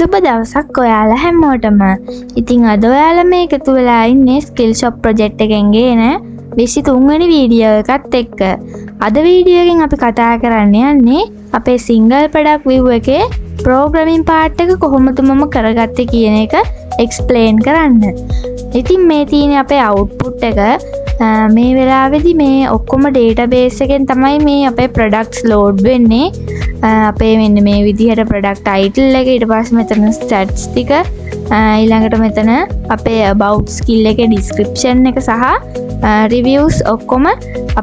සුබ දවසක් ඔයාලා හැමෝටම. ඉතින් අද ඔයාලා මේ එකතු වෙලා ඉන්නේ ස්කිල් ෂොප් ප්‍රොජෙක්ට් එකෙන් ගේන 23 වෙනි වීඩියෝ එකත් එක්ක. අද වීඩියෝ එකෙන් අපි කතා කරන්න යන්නේ අපේ සිංගල් ප්‍රොඩක්ට් view එකේ ප්‍රෝග්‍රෑමින් පාර්ට් එක කොහොමද මම කරගත්තේ කියන එක එක්ස්ප්ලেইন කරන්න. ඉතින් මේ තියෙන අපේ අවුට්පුට් එක මේ වෙලාවේදී මේ ඔක්කොම ඩේටාබේස් එකෙන් තමයි මේ අපේ ප්‍රොඩක්ට්ස් ලෝඩ් වෙන්නේ. අපේ මෙන්න මේ විදිහට ප්‍රොඩක්ට් ටයිටල් එක, ඊට පස්සේ මෙතන ස්ටැට්ස් ටික, ඊළඟට මෙතන අපේ about skill එකේ description එක සහ reviews ඔක්කොම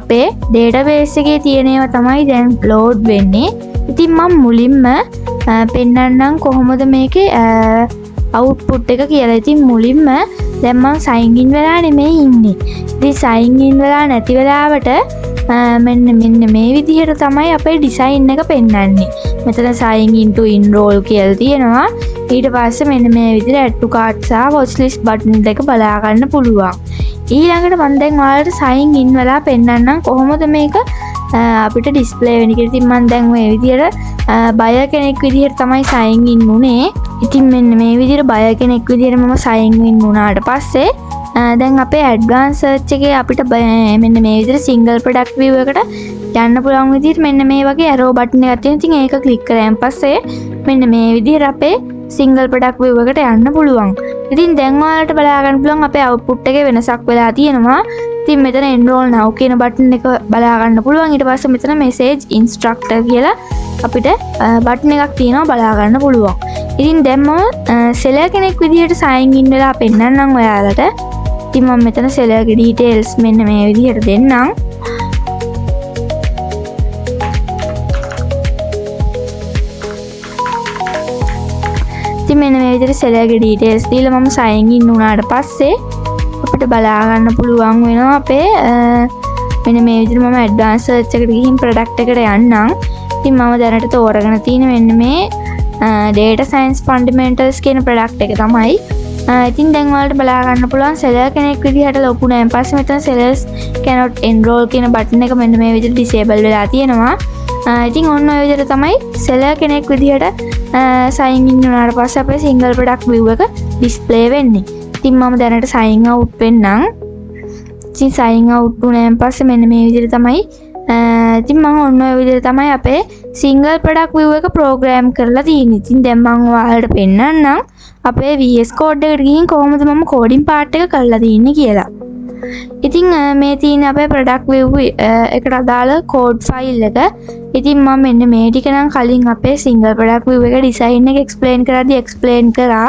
අපේ database එකේ තියෙන ඒවා තමයි දැන් load වෙන්නේ. ඉතින් මම මුලින්ම පෙන්නන්නම් කොහොමද මේකේ output එක කියලා. ඉතින් මුලින්ම දැන් මම sign in වෙලා නෙමෙයි ඉන්නේ. ඉතින් sign in වෙලා නැති වෙලාවට මෙන්න මේ විදිහට තමයි අපේ ඩිසයින් එක පෙන්වන්නේ. මෙතන sign in to enroll කියලා තියෙනවා. ඊට පස්සේ මෙන්න මේ විදිහට add to cart සහ watch list button දෙක බලා ගන්න පුළුවන්. ඊළඟට මම දැන් ඔයාලට sign in වෙලා පෙන්වන්නම් කොහොමද මේක අපිට ඩිස්ප්ලේ වෙන්නේ කියලා. ඉතින් මම දැන් මේ විදිහට buyer කෙනෙක් විදිහට තමයි sign in උනේ. ඉතින් මෙන්න මේ විදිහට buyer කෙනෙක් විදිහට මම sign in වුණාට පස්සේ දැන් අපේ ඇඩ්වාන්ස් සර්ච් එකේ අපිට මෙන්න මේ විදිහට සිංගල් ප්‍රොඩක්ට් view එකට යන්න පුළුවන් විදිහට මෙන්න මේ වගේ arrow button එකක් තියෙනවා. ඉතින් ඒක ක්ලික් කරාන් පස්සේ මෙන්න මේ විදිහට අපේ සිංගල් ප්‍රොඩක්ට් view එකට යන්න පුළුවන්. ඉතින් දැන් ඔයාලට බලා ගන්න පුළුවන් අපේ output එකේ වෙනසක් වෙලා තියෙනවා. ඉතින් මෙතන enroll now කියන button එක බලා ගන්න පුළුවන්. ඊට පස්සේ මෙතන message instructor කියලා අපිට button එකක් තියෙනවා බලා ගන්න පුළුවන්. ඉතින් දැන් මම seller කෙනෙක් විදිහට sign in වෙලා පෙන්නන්නම් ඔයාලට. ඉතින් මම මෙතන seller ගේ details මෙන්න මේ විදිහට දෙන්නම්. ඉතින් මෙන්න මේ විදිහට seller ගේ details දීලා මම sign in වුණාට පස්සේ අපිට බලා ගන්න පුළුවන් වෙනවා අපේ මෙන්න මේ විදිහට මම advanced search එකට ගිහින් product එකට යන්නම්. ඉතින් මම දැනට තෝරගෙන තියෙන මෙන්න මේ data science fundamentals කියන product එක තමයි. ඉතින් දැන් ඔයාලට බලා ගන්න පුළුවන් seller කෙනෙක් විදිහට ලොකු නෑන් පස්සේ මෙතන sellers cannot enroll කියන button එක මෙන්න මේ විදිහට disable වෙලා තියෙනවා. ඉතින් ඔන්න ඔය විදිහට තමයි seller කෙනෙක් විදිහට sign in වුණාට පස්සේ අපේ single product view එක display වෙන්නේ. ඉතින් මම දැනට sign out වෙන්නම්. ඉතින් sign out වුණාන් පස්සේ මෙන්න මේ විදිහට තමයි ඉතින් මම ඔන්න ඔය විදිහට තමයි අපේ single product view එක program කරලා තියෙන්නේ. ඉතින් දැන් මම ඔයාලට පෙන්නන්නම් අපේ VS Code එකට ගිහින් කොහොමද මම coding part එක කරලා තියන්නේ කියලා. ඉතින් මේ තියෙන අපේ product view එකට අදාළ code file එක. ඉතින් මම මෙන්න මේ ටික නම් කලින් අපේ single product view එක design එක explain කරද්දී explain කරා.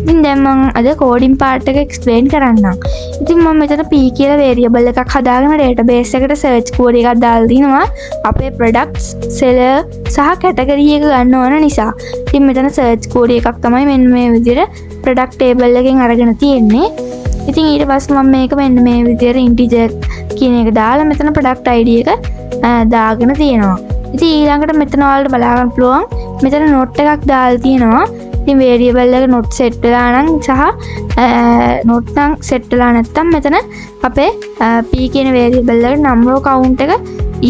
ඉතින් දැන් මම අද coding part එක explain කරන්නම්. ඉතින් මම මෙතන p කියලා variable එකක් හදාගෙන database එකට search query එකක් දාලා දිනවා අපේ products seller සහ category එක ගන්න ඕන නිසා. ඉතින් මෙතන search query එකක් තමයි මෙන්න මේ විදිහට product table එකෙන් අරගෙන තියෙන්නේ. ඉතින් ඊට පස්සේ මම මේක මෙන්න මේ විදිහට integer කියන එක දාලා මෙතන product id එක දාගෙන තියෙනවා. ඉතින් ඊළඟට මෙතන ඔයාලට බලා ගන්න පුළුවන් මෙතන note එකක් දාලා තියෙනවා. ඉතින් variable එක not set වෙලා නම් සහ not නම් set වෙලා නැත්නම් මෙතන අපේ p කියන variable එක number count එක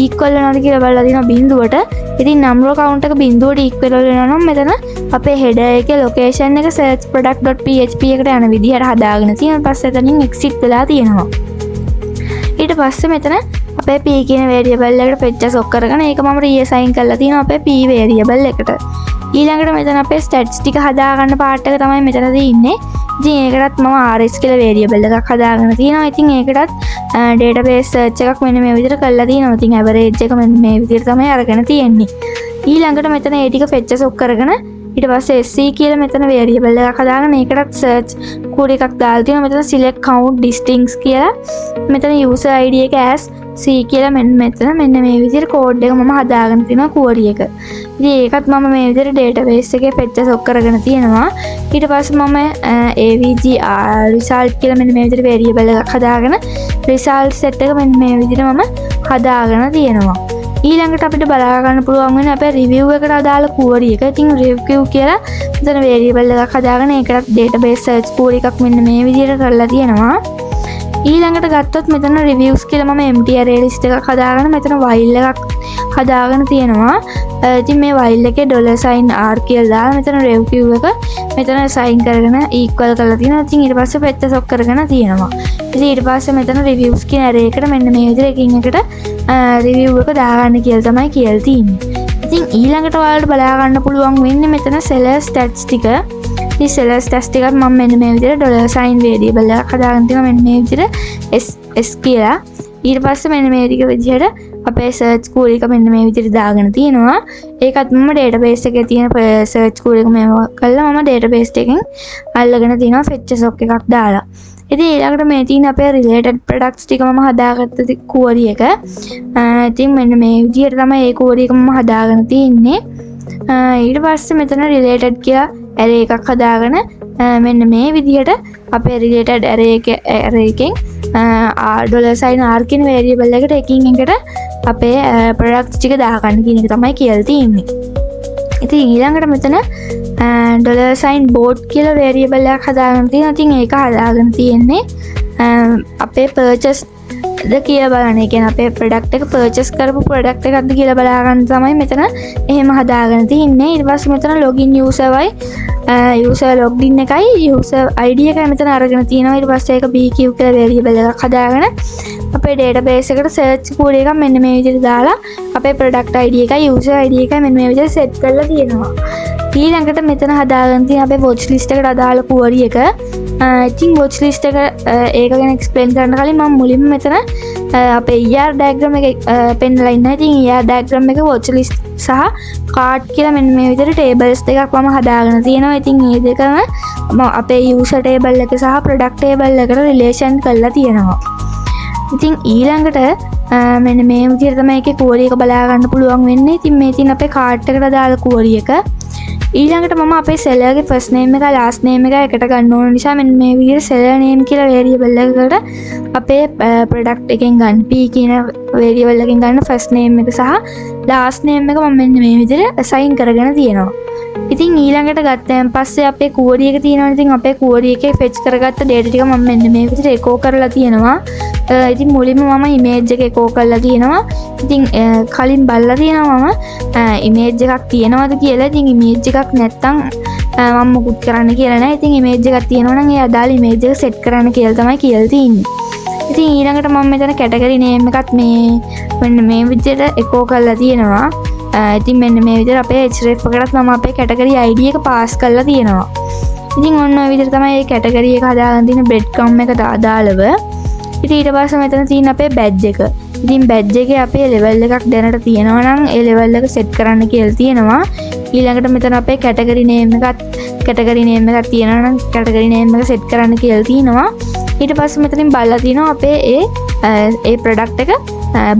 equal වෙනවද කියලා බලලා දිනවා බිඳුවට. ඉතින් number count එක බිඳුවට equal වෙනවා නම් මෙතන අපේ header එකේ location එක search product.php එකට යන විදිහට හදාගෙන තියෙනවා. පස්සේ එතනින් exit වෙලා තියෙනවා. ඊට පස්සේ මෙතන අපේ p කියන variable එකට fetch sock කරගෙන ඒක මම reassign කරලා තියෙනවා අපේ p variable එකට. ඊළඟට මෙතන අපේ stats ටික හදාගන්න part එක තමයි මෙතනදී ඉන්නේ. ඉතින් ඒකටත් මම rs කියලා variable එකක් හදාගෙන තියෙනවා. ඉතින් ඒකටත් database search එකක් මෙන්න මේ විදිහට කරලා තියෙනවා. ඉතින් average එක මෙන්න මේ විදිහට තමයි අරගෙන තියෙන්නේ. ඊළඟට මෙතන ඒ ටික fetch sock කරගෙන ඊට පස්සේ sc කියලා මෙතන variable එකක් හදාගෙන ඒකටත් search query එකක් දාලා තියෙනවා. මෙතන select count districts කියලා මෙතන user id එක as c කියලා මෙන්න මෙන්න මේ විදිහට code එක මම හදාගෙන තිනවා query එක. ඉතින් ඒකත් මම මේ විදිහට database එකේ fetch sock කරගෙන තියෙනවා. ඊට පස්සේ මම avg result කියලා මෙන්න මේ විදිහට variable එකක් හදාගෙන result set එක මෙන්න මේ විදිහට මම හදාගෙන තියෙනවා. ඊළඟට අපිට බලා ගන්න පුළුවන් වෙන අපේ review එකට අදාළ query එක. ඉතින් review කියලා මෙතන variable එකක් හදාගෙන ඒකටත් database search query එකක් මෙන්න මේ විදිහට කරලා තියෙනවා. ඊළඟට ගත්තොත් මෙතන reviews කියලා මම empty array list එකක් හදාගෙන මෙතන while එකක් හදාගෙන තියෙනවා. ඉතින් මේ වයිල් එකේ $sign R කියලා දාලා මෙතන review එක මෙතන sign කරගෙන equal කරලා තියෙනවා. ඉතින් ඊට පස්සේ page stop කරගෙන තියෙනවා. ඉතින් ඊට පස්සේ මෙතන reviews කියන array එකට මෙන්න මේ විදිහට එකින් එකට review එක දාගන්න කියලා තමයි කියලා තියෙන්නේ. ඉතින් ඊළඟට ඔයාලට බලා ගන්න පුළුවන් වෙන්නේ මෙතන seller stats ටික. මේ seller stats ටිකත් මම මෙන්න මේ විදිහට $sign variable එකක් හදාගෙන තියෙනවා මෙන්න මේ විදිහට s කියලා. ඊට පස්සේ මෙන්න මේ විදිහට අපේ search query එක මෙන්න මේ විදිහට දාගෙන තියෙනවා. ඒකත් මම database එකේ තියෙන search query එක මේව කළා මම database එකෙන් අල්ලගෙන තියෙනවා fetch sock එකක් දාලා. ඉතින් ඊළඟට මේ තියෙන අපේ related products ටික මම හදාගත්ත query එක. ඉතින් මෙන්න මේ විදිහට තමයි ඒ query එක මම හදාගෙන තියෙන්නේ. ඊට පස්සේ මෙතන related කියලා array එකක් හදාගෙන මෙන්න මේ විදිහට අපේ related array එකෙන් $sign R කියන variable එකට එකින් එකට අපේ products ටික දාගන්න කියන එක තමයි කියලා තියෙන්නේ. ඉතින් ඊළඟට මෙතන $sign bot කියලා variable එකක් හදාගෙන තියෙනවා. ඉතින් ඒක හදාගෙන තියෙන්නේ අපේ purchase ද කියලා බලන්න. ඒ කියන්නේ අපේ product එක purchase කරපු product එකක්ද කියලා බලා ගන්න තමයි මෙතන එහෙම හදාගෙන තියෙන්නේ. ඊට පස්සේ මෙතන login user වයි user login එකයි user ID එකයි මෙතන අරගෙන තියෙනවා. ඊට පස්සේ ඒක BQ කියලා variable එකක් හදාගෙන අපේ database එකට search query එකක් මෙන්න මේ විදිහට දාලා අපේ product ID එකයි user ID එකයි මෙන්න මේ විදිහට set කරලා තියෙනවා. ඊළඟට මෙතන හදාගෙන තියෙන අපේ watch list එකට අදාළ query එක. ඉතින් watch list එක ඒක ගැන explain කරන්න කලින් මම මුලින්ම මෙතන අපේ ER diagram එක පෙන්නලා ඉන්නවා. ඉතින් ER diagram එක watch list සහ cart කියලා මෙන්න මේ විදිහට tables දෙකක් මම හදාගෙන තියෙනවා. ඉතින් මේ දෙකම අපේ user table එක සහ product table එකට relation කරලා තියෙනවා. ඉතින් ඊළඟට මෙන්න මේ විදිහට තමයි ඒකේ query එක බලා ගන්න පුළුවන් වෙන්නේ. ඉතින් මේ තියෙන අපේ cart එකට දාලා query එක. ඊළඟට මම අපේ seller ගේ first name එක last name එක එකට ගන්න ඕන නිසා මෙන්න මේ විදිහට seller name කියලා variable එකකට අපේ product එකෙන් ගන්න p කියන variable එකෙන් ගන්න first name එක සහ last name එක මම මෙන්න මේ විදිහට assign කරගෙන තියෙනවා. ඉතින් ඊළඟට ගත්තයන් පස්සේ අපේ query එක තියෙනවනේ. ඉතින් අපේ query එකේ fetch කරගත්ත data ටික මම මෙන්න මේ විදිහට echo කරලා තියෙනවා. ඉතින් මුලින්ම මම image එක echo කරලා තියෙනවා. ඉතින් කලින් බලලා තියෙනවා මම image එකක් තියෙනවද කියලා. ඉතින් image එකක් නැත්තම් මම මුකුත් කරන්න කියලා නැහැ. ඉතින් image එකක් තියෙනවා නම් ඒ අදාළ image එක set කරන්න කියලා තමයි කියලා තියෙන්නේ. ඉතින් ඊළඟට මම මෙතන category name එකත් මෙන්න මේ විදිහට echo කරලා තියෙනවා. ඉතින් මෙන්න මේ විදිහට අපේ href එකටත් මම අපේ category ID එක pass කරලා තියෙනවා. ඉතින් ඔන්න ඔය විදිහට තමයි මේ category එක හදාගෙන තියෙන breadcrumb එකට අදාළව. ඉතින් ඊට පස්සේ මෙතන තියෙන අපේ badge එක. ඉතින් badge එකේ අපේ level එකක් දැනට තියෙනවා නම් ඒ level එක set කරන්න කියලා තියෙනවා. ඊළඟට මෙතන අපේ category name එකක් තියෙනවා නම් category name එක set කරන්න කියලා තියෙනවා. ඊට පස්සේ මෙතනින් බලලා තියෙනවා අපේ ඒ product එක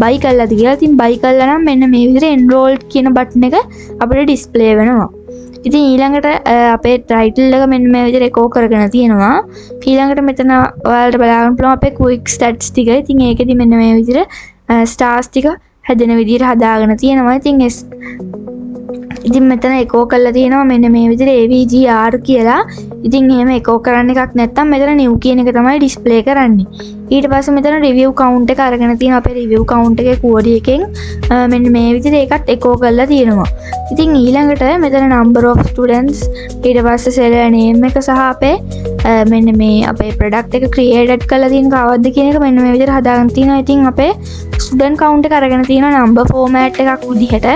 buy කළාද කියලා. ඉතින් buy කළා නම් මෙන්න මේ විදිහට enrolled කියන button එක අපිට display වෙනවා. ඉතින් ඊළඟට අපේ title එක මෙන්න මේ විදිහට echo කරගෙන තියෙනවා. ඊළඟට මෙතන ඔයාලට බලා ගන්න පුළුවන් අපේ quick stats ටික. ඉතින් ඒකෙදි මෙන්න මේ විදිහට stars ටික හැදෙන විදිහට හදාගෙන තියෙනවා. ඉතින් මෙතන echo කරලා තියෙනවා මෙන්න මේ විදිහට AVGR කියලා. ඉතින් එහෙම echo කරන්න එකක් නැත්තම් මෙතන new කියන එක තමයි display කරන්නේ. ඊට පස්සේ මෙතන review count එක අරගෙන තියෙනවා. අපේ review count එකේ query එකෙන් මෙන්න මේ විදිහට ඒකත් echo කරලා තියෙනවා. ඉතින් ඊළඟට මෙතන number of students ඊට පස්සේ seller name එක සහ අපේ මෙන්න මේ අපේ product එක created කරලා තියෙන කවද්ද කියන එක මෙන්න මේ විදිහට හදාගෙන තියෙනවා. ඉතින් අපේ student count එක අරගෙන තියෙනවා number format එකක් විදිහට.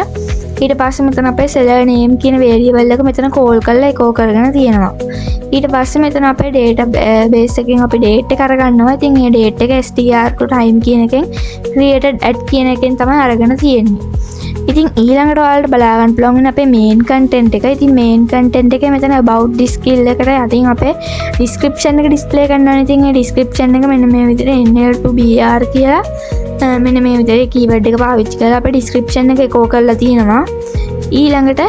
ඊට පස්සේ මෙතන අපේ seller name කියන variable එක මෙතන call කරලා echo කරගෙන තියෙනවා. ඊට පස්සේ මෙතන අපේ database එකෙන් අපි date එක අරගන්නවා. ඉතින් මේ date එක str to time කියන එකෙන් created at කියන එකෙන් තමයි අරගෙන තියෙන්නේ. ඉතින් ඊළඟට ඔයාලට බලා ගන්න පුළුවන් වෙන අපේ main content එක. ඉතින් main content එකේ මෙතන about this skill එකට යටින් අපේ description එක display කරනවා. ඉතින් මේ description එක මෙන්න මේ විදිහට NL2BR කියලා මෙන්න මේ විදිහට keyword එක පාවිච්චි කරලා අපේ description එක echo කරලා තියෙනවා. ඊළඟට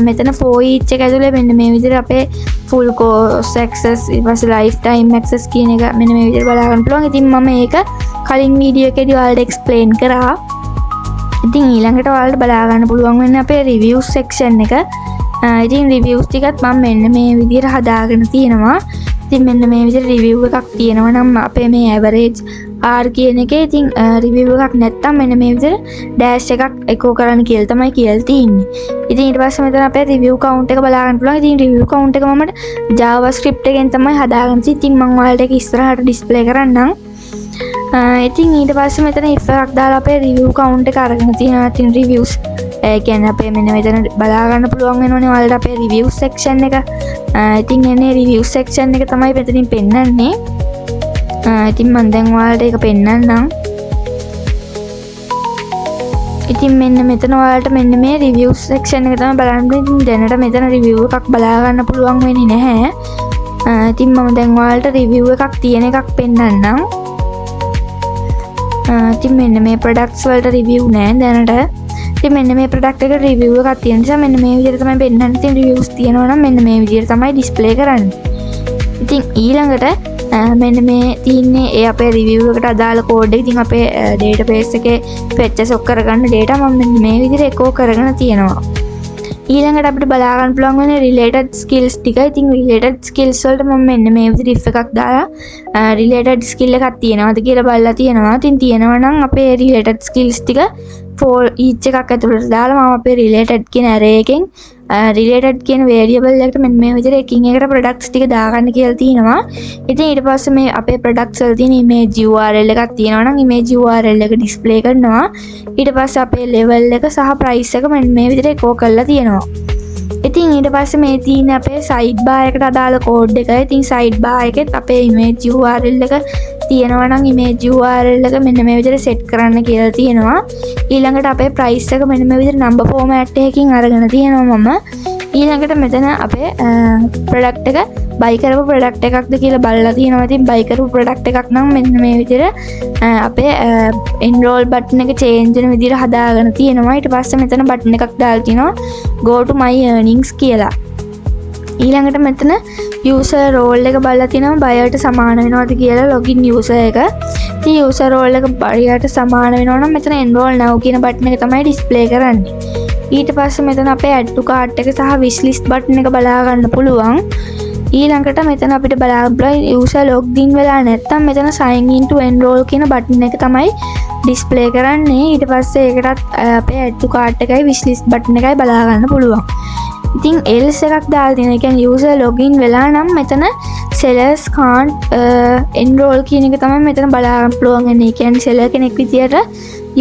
මෙතන for each එක ඇතුලේ මෙන්න මේ විදිහට අපේ full course access ඊට පස්සේ lifetime access කියන එක මෙන්න මේ විදිහට බලා ගන්න පුළුවන්. ඉතින් මම ඒක කලින් වීඩියෝ එකේදී ඔයාලට explain කරා. ඉතින් ඊළඟට ඔයාලට බලා ගන්න පුළුවන් වෙන්නේ අපේ reviews section එක. ඉතින් reviews ටිකත් මම මෙන්න මේ විදිහට හදාගෙන තියෙනවා. ඉතින් මෙන්න මේ විදිහට review එකක් තියෙනවා නම් අපේ මේ average R කියන එකේ ඉතින් රිවිව් එකක් නැත්තම් මෙන්න මේ විදිහට ඩෑෂ් එකක් එකෝ කරන්න කියලා තමයි කියලා තියෙන්නේ. ඉතින් ඊට පස්සේ මෙතන අපේ රිවිව් කවුන්ට් එක බලා ගන්න පුළුවන්. ඉතින් රිවිව් කවුන්ට් එක මම JavaScript එකෙන් තමයි හදාගන්නේ. ඉතින් මම ඔයාලට ඒක ඉස්සරහට ඩිස්ප්ලේ කරන්නම්. ඉතින් ඊට පස්සේ මෙතන if එකක් දාලා අපේ රිවිව් කවුන්ට් එක අරගෙන තියෙනවා. ඉතින් රිවිව්ස් කියන්නේ අපේ මෙන්න මෙතන බලා ගන්න පුළුවන් වෙනවනේ ඔයාලට අපේ රිවිව් සෙක්ෂන් එක. ඉතින් එන්නේ රිවිව් සෙක්ෂන් එක තමයි මෙතනින් පෙන්නන්නේ. ඉතින් මම දැන් ඔයාලට ඒක පෙන්නන්නම්. ඉතින් මෙන්න මෙතන ඔයාලට මෙන්න මේ රිවිව් සෙක්ෂන් එක තමයි බලන්න. ඉතින් දැනට මෙතන රිවිව් එකක් බලා ගන්න පුළුවන් වෙන්නේ නැහැ. ඉතින් මම දැන් ඔයාලට රිවිව් එකක් තියෙන එකක් පෙන්නන්නම්. ඉතින් මෙන්න මේ ප්‍රොඩක්ට්ස් වලට රිවිව් නෑ දැනට. ඉතින් මෙන්න මේ ප්‍රොඩක්ට් එකට රිවිව් එකක් තියෙන නිසා මෙන්න මේ විදිහට තමයි පෙන්නන්නේ. ඉතින් රිවිව්ස් තියෙනවා නම් මෙන්න මේ විදිහට තමයි ඩිස්ප්ලේ කරන්නේ. ඉතින් ඊළඟට මෙන්න මේ තියෙන්නේ ඒ අපේ රිවිව් එකට අදාළ කෝඩ් එක. ඉතින් අපේ ඩේටාබේස් එකේ ෆෙච් එක කරගන්න ඩේටා මම මෙන්න මේ විදිහට එකෝ කරගෙන තියෙනවා. ඊළඟට අපිට බලා ගන්න පුළුවන් වෙන්නේ රිලේටඩ් ස්කිල්ස් ටික. ඉතින් රිලේටඩ් ස්කිල්ස් වලට මම මෙන්න මේ විදිහට if එකක් දාලා රිලේටඩ් ස්කිල් එකක් තියෙනවද කියලා බලලා තියෙනවා. ඉතින් තියෙනවා නම් අපේ රිලේටඩ් ස්කිල්ස් ටික for each එකක් ඇතුළට දාලා මම අපේ related කියන array එකෙන් related කියන variable එකට මෙන්න මේ විදිහට එකින් එකට products ටික දාගන්න කියලා තියෙනවා. ඉතින් ඊට පස්සේ මේ අපේ products වල තියෙන image URL එකක් තියෙනවා නම් image URL එක display කරනවා. ඊට පස්සේ අපේ level එක සහ price එක මෙන්න මේ විදිහට echo කරලා තියෙනවා. ඉතින් ඊට පස්සේ මේ තියෙන අපේ sidebar එකට අදාළ code එක. ඉතින් sidebar එකෙත් අපේ image URL එක තියෙනවා නම් image URL එක මෙන්න මේ විදිහට set කරන්න කියලා තියෙනවා. ඊළඟට අපේ price එක මෙන්න මේ විදිහට number format එකකින් අරගෙන තියෙනවා මම. ඊළඟට මෙතන අපේ product එක buy කරපු product එකක්ද කියලා බලලා තියෙනවා. ඉතින් buy කරපු product එකක් නම් මෙන්න මේ විදිහට අපේ enroll button එක change වෙන විදිහට හදාගෙන තියෙනවා. ඊට පස්සේ මෙතන button එකක් දාලා තිනවා go to my earnings කියලා. ඊළඟට මෙතන user role එක බලලා තිනවා buyer ට සමාන වෙනවද කියලා login user එක. ඉතින් user role එක buyer ට සමාන වෙනවා නම් මෙතන enroll now කියන button එක තමයි display කරන්නේ. ඊට පස්සේ මෙතන අපේ add to cart එක සහ wish list button එක බලා ගන්න පුළුවන්. ඊළඟට මෙතන අපිට බලා ගන්න user logged in වෙලා නැත්නම් මෙතන sign in to enroll කියන button එක තමයි display කරන්නේ. ඊට පස්සේ ඒකටත් අපේ add to cart එකයි wish list button එකයි බලා ගන්න පුළුවන්. ඉතින් else එකක් දාලා තියෙනවා. ඒ කියන්නේ user login වෙලා නම් මෙතන sellers can't enroll කියන එක තමයි මෙතන බලා ගන්න පුළුවන් වෙන්නේ. ඒ කියන්නේ seller කෙනෙක් විදියට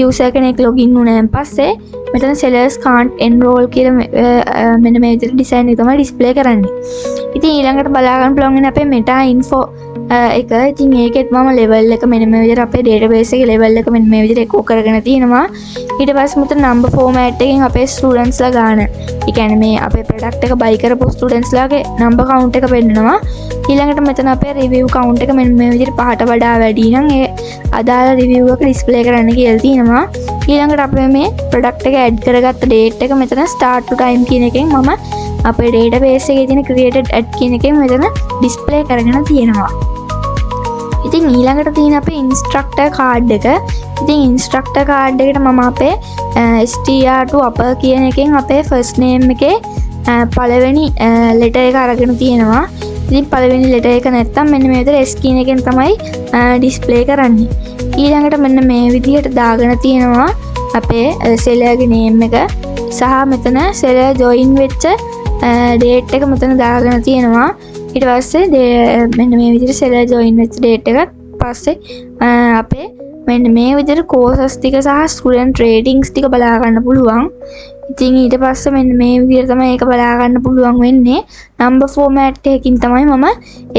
user කෙනෙක් login වුණාන් පස්සේ මෙතන sellers can't enroll කියලා මෙන්න මේ විදිහට design එක තමයි display කරන්නේ. ඉතින් ඊළඟට බලා ගන්න පුළුවන් වෙන්නේ අපේ meta info එක. ඉතින් ඒකෙත් මම level එක මෙන්න මේ විදිහට අපේ database එකේ level එක මෙන්න මේ විදිහට echo කරගෙන තියෙනවා. ඊට පස්සේ මෙතන number format එකෙන් අපේ students ලා ගන්න. ඒ කියන්නේ මේ අපේ product එක buy කරපු students ලාගේ number count එක පෙන්නනවා. ඊළඟට මෙතන අපේ review count එක මෙන්න මේ විදිහට 5ට වඩා වැඩි නම් ඒ අදාළ review එක display කරන්න කියලා තියෙනවා. ඊළඟට අපේ මේ product එක add කරගත්ත date එක මෙතන start to time කියන එකෙන් මම අපේ database එකේ තියෙන created add කියන එකෙන් මෙතන display කරගෙන තියෙනවා. ඉතින් ඊළඟට තියෙන අපේ instructor card එක. ඉතින් instructor card එකට මම අපේ str to upper කියන එකෙන් අපේ first name එකේ පළවෙනි letter එක අරගෙන තියෙනවා. ඉතින් පළවෙනි letter එක නැත්තම් මෙන්න මේ විදිහට s කියන එකෙන් තමයි display කරන්නේ. ඊළඟට මෙන්න මේ විදිහට දාගෙන තියෙනවා අපේ seller ගේ name එක සහ මෙතන seller join වෙච්ච date එක මෙතන දාගෙන තියෙනවා. ඊට පස්සේ මෙන්න මේ විදිහට seller join වෙච්ච date එකත් පස්සේ අපේ මෙන්න මේ විදිහට courses ටික සහ student ratings ටික බලා ගන්න පුළුවන්. ඉතින් ඊට පස්සේ මෙන්න මේ විදිහට තමයි ඒක බලා ගන්න පුළුවන් වෙන්නේ. number format එකකින් තමයි මම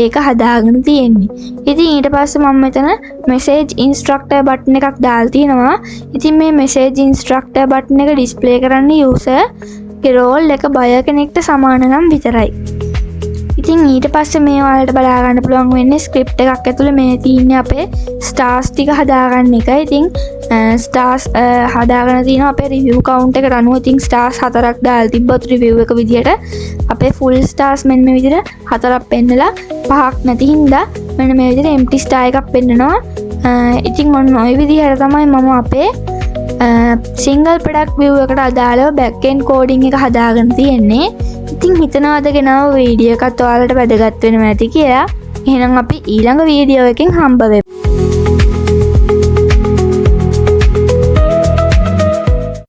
ඒක හදාගෙන තියෙන්නේ. ඉතින් ඊට පස්සේ මම මෙතන message instructor button එකක් දාලා තියෙනවා. ඉතින් මේ message instructor button එක display කරන්නේ user ගේ role එක buyer කෙනෙක්ට සමාන නම් විතරයි. ඉතින් ඊට පස්සේ මේ ඔයාලට බලා ගන්න පුළුවන් වෙන්නේ script එකක් ඇතුලේ මේ තියෙන්නේ අපේ stars ටික හදාගන්න එක. ඉතින් stars හදාගෙන තියෙනවා අපේ review count එකට අනුව. ඉතින් stars 4ක් දාලා තිබ්බොත් review එක විදියට අපේ full stars මෙන්න මේ විදියට 4ක් පෙන්නලා 5ක් නැති හින්දා මෙන්න මේ විදියට empty star එකක් පෙන්නනවා. ඉතින් ඔන්න ඔය විදිහට තමයි මම අපේ single product view එකට අදාළව back end coding එක හදාගෙන තියෙන්නේ. ඉතින් හිතනවාද ගෙනාව වීඩියෝ එකත් ඔයාලට වැදගත් වෙනවා ඇති කියලා. එහෙනම් අපි ඊළඟ වීඩියෝ එකෙන් හම්බ වෙමු.